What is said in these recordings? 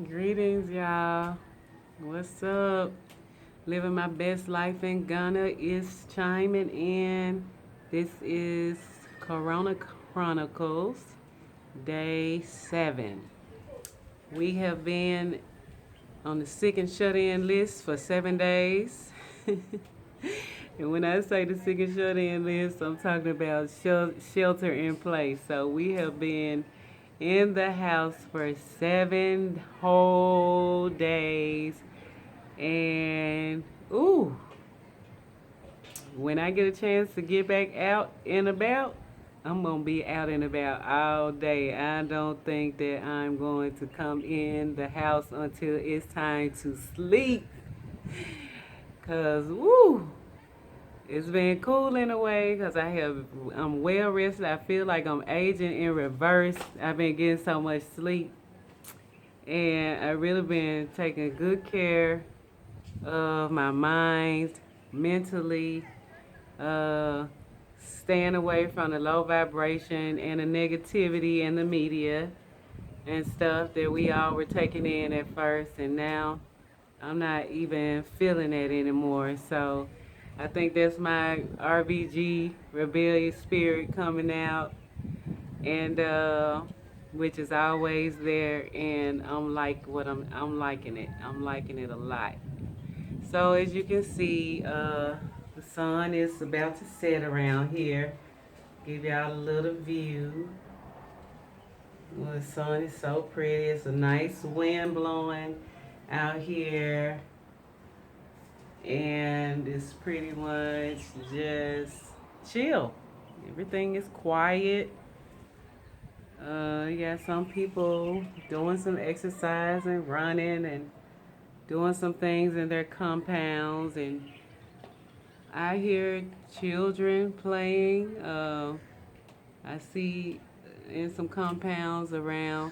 Greetings, y'all. What's up? Living my best life in Ghana is chiming in. This is Chronicles, day 7. We have been on the sick and shut in list for 7 days. And when I say the sick and shut in list, I'm talking about shelter in place. So we have been in the house for 7 whole days. And, ooh, when I get a chance to get back out and about, I'm going to be out and about all day. I don't think that I'm going to come in the house until it's time to sleep. Because, woo, it's been cool in a way because I'm well rested. I feel like I'm aging in reverse. I've been getting so much sleep. And I've really been taking good care of my mind, mentally, uh, staying away from the low vibration and the negativity in the media and stuff that we all were taking in at first, and now I'm not even feeling that anymore. So I think that's my RBG rebellious spirit coming out, and which is always there, and I'm liking it. I'm liking it a lot. So as you can see, the sun is about to set around here. Give y'all a little view. Well, the sun is so pretty. It's a nice wind blowing out here, and it's pretty much just chill. Everything is quiet. You got some people doing some exercise and running and doing some things in their compounds, and I hear children playing. I see in some compounds around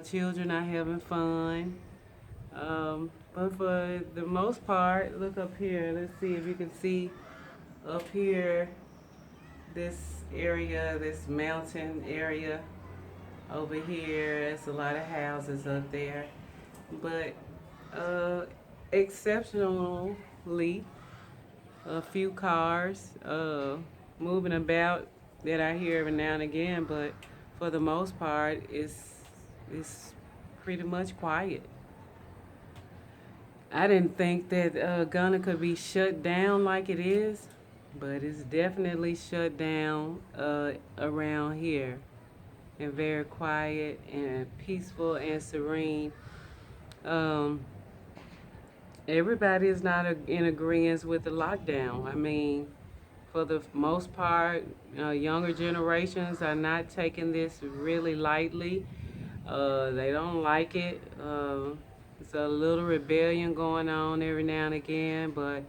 children are having fun. But for the most part, look up here. Let's see if you can see up here this area, this mountain area over here. There's a lot of houses up there. But exceptionally, a few cars moving about that I hear every now and again, but for the most part, it's pretty much quiet. I didn't think that Ghana could be shut down like it is, but it's definitely shut down around here, and very quiet and peaceful and serene. Um, Everybody is not in agreement with the lockdown. I mean, for the most part, younger generations are not taking this really lightly. They don't like it. It's a little rebellion going on every now and again, but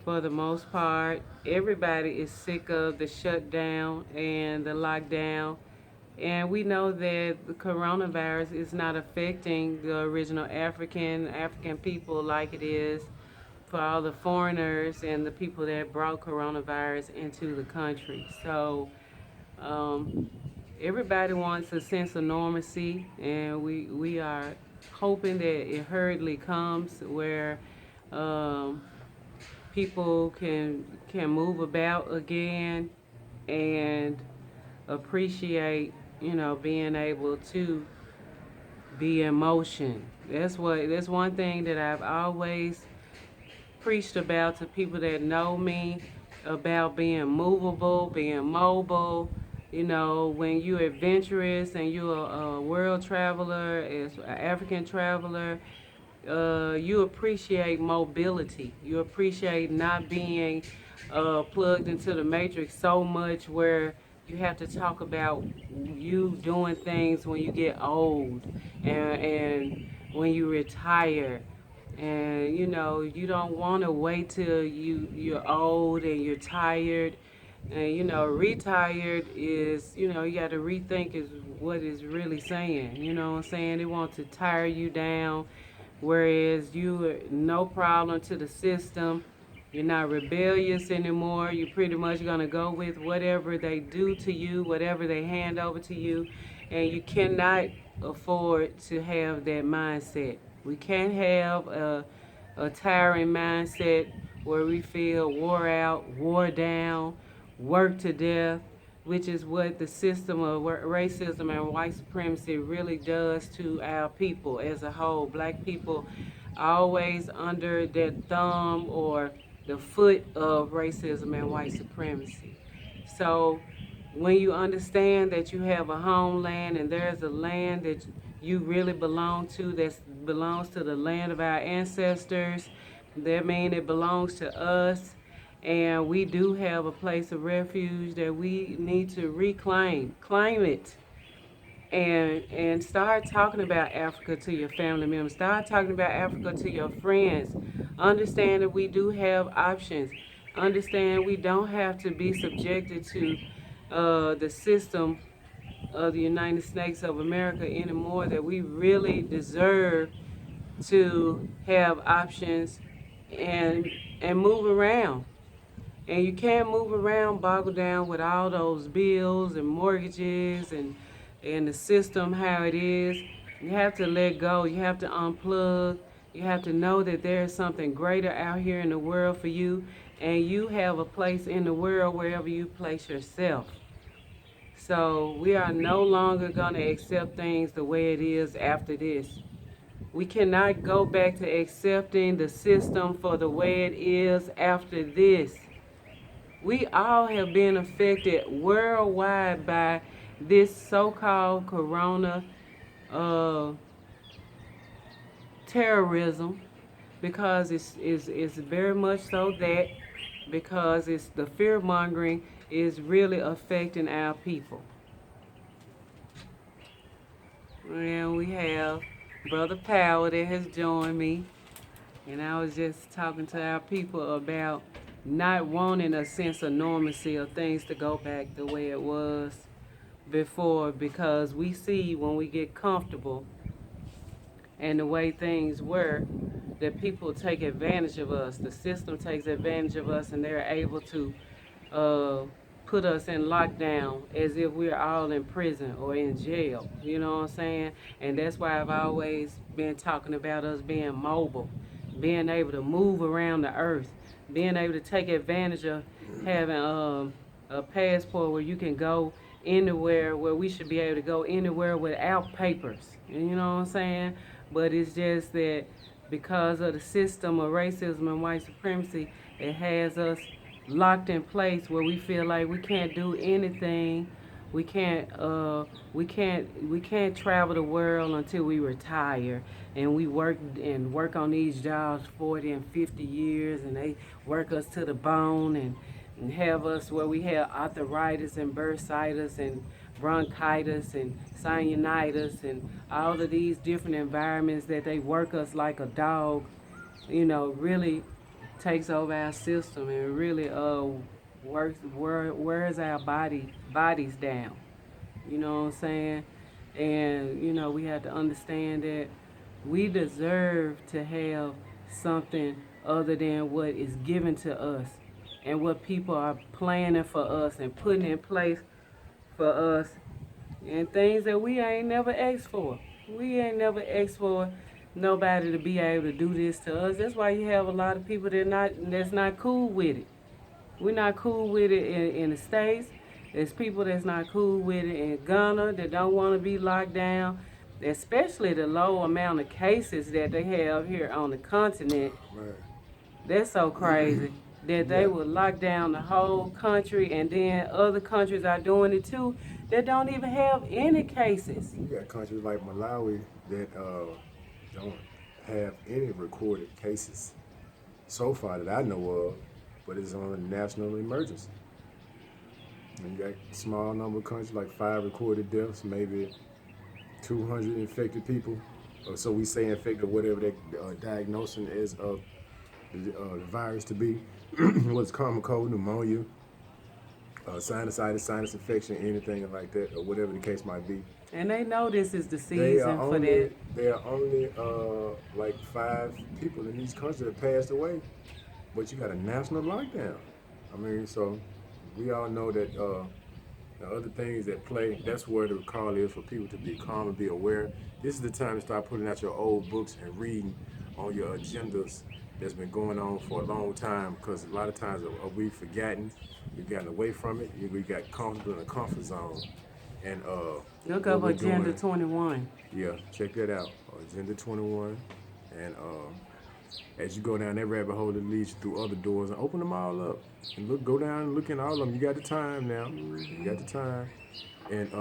for the most part, everybody is sick of the shutdown and the lockdown. And we know that the coronavirus is not affecting the original African people like it is for all the foreigners and the people that brought coronavirus into the country. So um, everybody wants a sense of normalcy, and we are hoping that it hurriedly comes where um, people can move about again and appreciate, being able to be in motion. That's one thing that I've always preached about to people that know me, about being movable, being mobile. When you're adventurous and you're a world traveler, as an African traveler, you appreciate mobility. You appreciate not being plugged into the matrix so much where you have to talk about you doing things when you get old, and when you retire. And you don't want to wait till you're old and you're tired. And retired is, you got to rethink is what it's really saying. You know what I'm saying? They want to tire you down, whereas you are no problem to the system. You're not rebellious anymore. You're pretty much going to go with whatever they do to you, whatever they hand over to you. And you cannot afford to have that mindset. We can't have a tiring mindset where we feel wore out, wore down, worked to death, which is what the system of racism and white supremacy really does to our people as a whole. Black people always under their thumb or the foot of racism and white supremacy. So when you understand that you have a homeland and there's a land that you really belong to, that belongs to the land of our ancestors, that means it belongs to us, and we do have a place of refuge that we need to reclaim. Claim it. And start talking about Africa to your family members. Start talking about Africa to your friends. Understand that we do have options. Understand we don't have to be subjected to the system of the United States of America anymore, that we really deserve to have options and move around. And you can't move around boggled down with all those bills and mortgages and the system how it is. You have to let go. You have to unplug. You have to know that there is something greater out here in the world for you, and you have a place in the world wherever you place yourself. So we are no longer going to accept things the way it is after this. We cannot go back to accepting the system for the way it is after this. We all have been affected worldwide by this so-called corona uh, terrorism, because it's very much so that, because it's the fear mongering is really affecting our people. And we have Brother Power that has joined me. And I was just talking to our people about not wanting a sense of normalcy or things to go back the way it was before, because we see when we get comfortable and the way things were, that people take advantage of us. The system takes advantage of us, and they're able to uh, put us in lockdown as if we're all in prison or in jail. You know what I'm saying? And that's why I've always been talking about us being mobile, being able to move around the earth, being able to take advantage of having a passport where you can go anywhere, where we should be able to go anywhere without papers. You know what I'm saying? But it's just that because of the system of racism and white supremacy, it has us locked in place where we feel like we can't do anything. We can't travel the world until we retire, and we work on these jobs 40 and 50 years, and they work us to the bone, and have us where we have arthritis and bursitis and bronchitis and sinusitis and all of these different environments that they work us like a dog, really takes over our system and really wears our bodies down. You know what I'm saying? And we have to understand that we deserve to have something other than what is given to us and what people are planning for us and putting in place for us, and things that we ain't never asked for. We ain't never asked for nobody to be able to do this to us. That's why you have a lot of people that's not cool with it. We're not cool with it in the States. There's people that's not cool with it in Ghana that don't want to be locked down, especially the low amount of cases that they have here on the continent. Right. That's so crazy that they Yeah. would lock down the whole country, and then other countries are doing it too that don't even have any cases. You got countries like Malawi that don't have any recorded cases so far that I know of, but it's on a national emergency. And you got a small number of countries, like 5 recorded deaths, maybe 200 infected people. Or so we say infected, whatever they diagnosing is of the virus to be. What's common cold, pneumonia, sinusitis, sinus infection, anything like that, or whatever the case might be. And they know this is the season for that. There are only like 5 people in these countries that passed away, but you got a national lockdown. I mean, so we all know that The other things that play, that's where the call is for people to be calm and be aware. This is the time to start putting out your old books and reading on your agendas that's been going on for a long time, because a lot of times we've forgotten, we've gotten away from it, we got comfortable in a comfort zone. And Look what up we're Agenda doing, 21. yeah, check that out, Agenda 21. And as you go down that rabbit hole, it leads you through other doors and open them all up. And look, go down and look in all of them. You got the time now. You got the time. And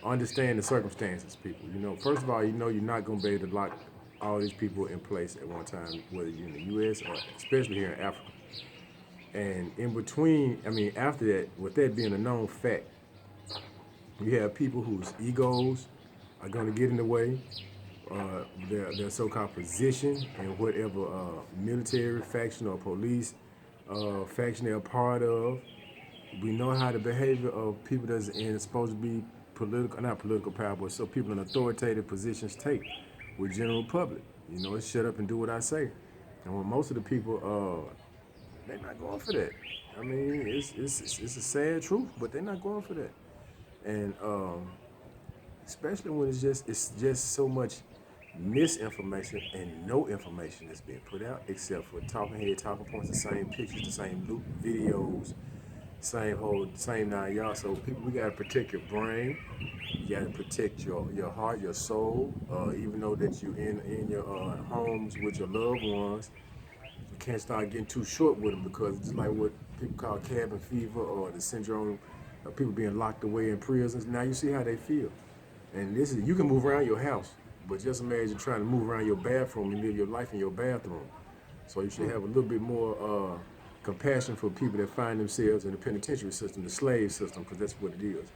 understand the circumstances, people. You know, first of all, you know you're not going to be able to lock all these people in place at one time, whether you're in the U.S. or especially here in Africa. And in between, I mean, after that, with that being a known fact, you have people whose egos are going to get in the way, their so-called position in whatever military faction or police faction they're a part of. We know how the behavior of people that's in supposed to be political, not political power, but so people in authoritative positions take with general public. You know, it's shut up and do what I say. And when most of the people, they're not going for that. I mean, it's a sad truth, but they're not going for that. And especially when it's just so much misinformation and no information that's being put out except for talking head, talking points, the same pictures, the same loop videos, same 9 yards. So people, we gotta protect your brain. You gotta protect your heart, your soul. Even though that you in your homes with your loved ones, you can't start getting too short with them, because it's like what people call cabin fever or the syndrome of people being locked away in prisons. Now you see how they feel. And this is, you can move around your house, but just imagine trying to move around your bathroom and live your life in your bathroom. So you should have a little bit more compassion for people that find themselves in the penitentiary system, the slave system, because that's what it is.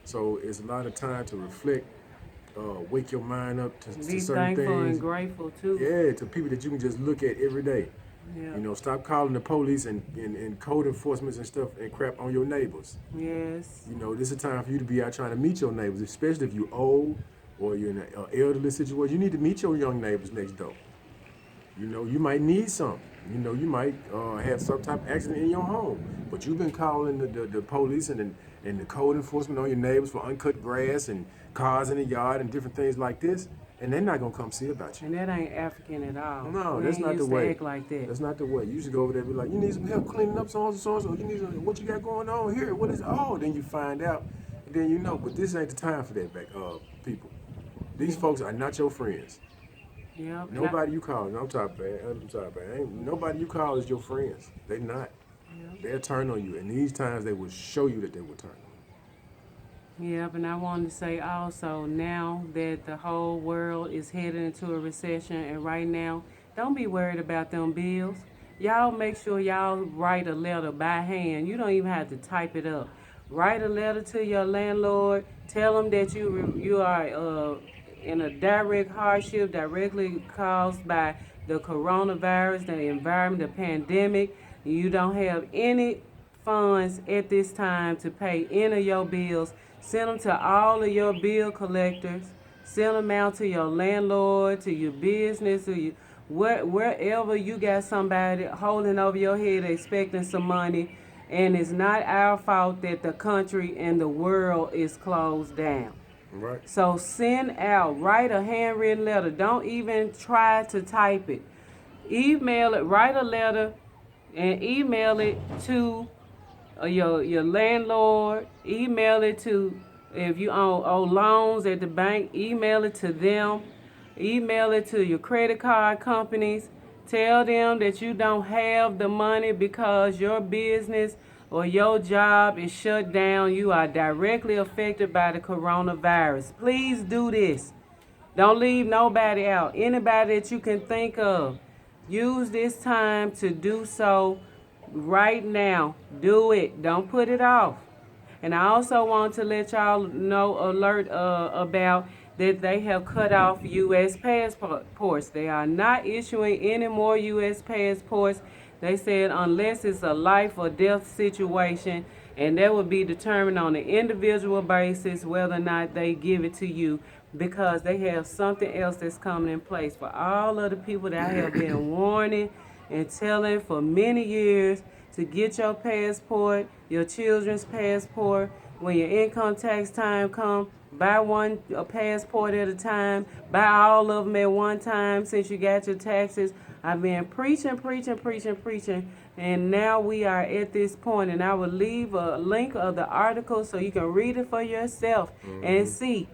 So it's a lot of time to reflect, wake your mind up to Be certain thankful things. and grateful too. Yeah, to people that you can just look at every day. Yeah. You know, stop calling the police and code enforcement and stuff and crap on your neighbors. Yes. You know, this is a time for you to be out trying to meet your neighbors, especially if you're old or you're in an elderly situation. You need to meet your young neighbors next door. You know, you might need something. You know, you might have some type of accident in your home, but you've been calling the police and the code enforcement on your neighbors for uncut grass and cars in the yard and different things like this, and they're not gonna come see about you. And that ain't African at all. No, We that's ain't not the used to way. act like that. That's not the way. You should go over there and be like, you need some help cleaning up so and so and so. You need some, what you got going on here? What is? Oh, then you find out, and then you know. But this ain't the time for that, people. These folks are not your friends. Yep. Nobody you call, I'm talking about. Ain't nobody you call is your friends. They not. Yep. They'll turn on you, and these times they will show you that they will turn on Yep, and I wanted to say also, now that the whole world is headed into a recession, and right now, don't be worried about them bills. Y'all make sure y'all write a letter by hand. You don't even have to type it up. Write a letter to your landlord. Tell them that you are in a direct hardship directly caused by the coronavirus, the environment, the pandemic. You don't have any funds at this time to pay any of your bills. Send them to all of your bill collectors. Send them out to your landlord, to your business, to you, wherever you got somebody holding over your head expecting some money. And it's not our fault that the country and the world is closed down. them. Right? So send out, write a handwritten letter. Don't even try to type it. Email it, write a letter and email it to your landlord. Email it to, if you owe loans at the bank, email it to them. Email it to your credit card companies. Tell them that you don't have the money because your business or your job is shut down. You are directly affected by the coronavirus. Please do this. Don't leave nobody out. Anybody that you can think of, use this time to do so right now. Do it. Don't put it off. And I also want to let y'all know, alert about that they have cut off U.S. passports. They are not issuing any more U.S. passports. They said unless it's a life or death situation, and that will be determined on an individual basis whether or not they give it to you, because they have something else that's coming in place for all of the people that I have been warning and telling for many years to get your passport, your children's passport, when your income tax time come, buy one a passport at a time, buy all of them at one time since you got your taxes. I've been preaching, and now we are at this point, and I will leave a link of the article so you can read it for yourself and see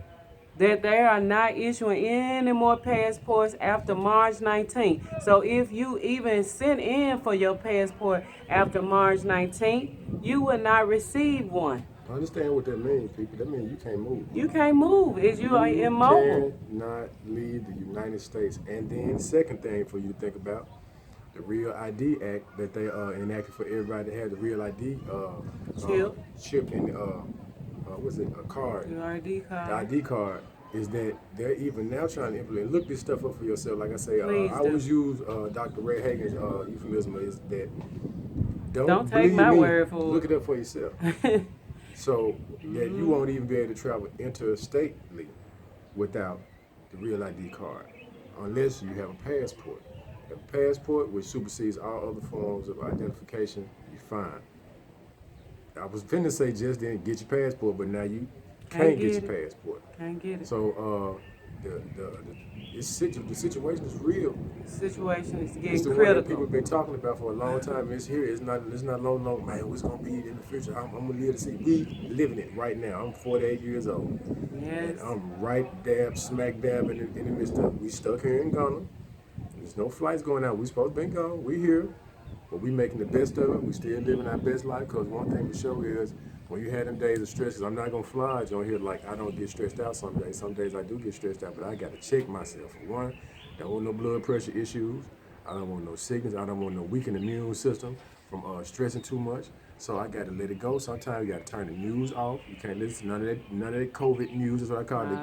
that they are not issuing any more passports after March 19th. So if you even sent in for your passport after March 19th, you will not receive one. I understand what that means, people. That means you can't move. You can't move. Is you are You immobile. cannot leave the United States. And then, second thing for you to think about, the Real ID Act that they enacted for everybody to have the Real ID Chip. chip in what's it, a card. Your ID The card. ID card is that they're even now trying to implement. Look this stuff up for yourself. Like I say, Please I do. always use Dr. Ray Hagen's euphemism is that Don't take believe my me, word for look it. it up for yourself. So that you won't even be able to travel interstately without the Real ID card, unless you have a passport. A passport, which supersedes all other forms of identification, you're fine. I was finna say just then get your passport, but now you can't get your passport. Can't get it. So the situation is real. The situation is It's getting the one that people critical. have been talking about for a long time. It's here. It's not long. Man, what's gonna be in the future? I'm gonna live to see. We living it right now. I'm 48 years old, and Yes. I'm right dab, smack dab in the midst of it. We stuck here in Ghana. There's no flights going out. We supposed to be gone. We here, but we making the best of it. We still living our best life. Cause one thing for sure is when you had them days of stress, cause I'm not gonna fly on here like I don't get stressed out some days. Some days I do get stressed out, but I gotta check myself. For one, don't want no blood pressure issues. I don't want no sickness. I don't want no weakened immune system from stressing too much. So I got to let it go. Sometimes you got to turn the news off. You can't listen to none of that COVID news. Is what I call it.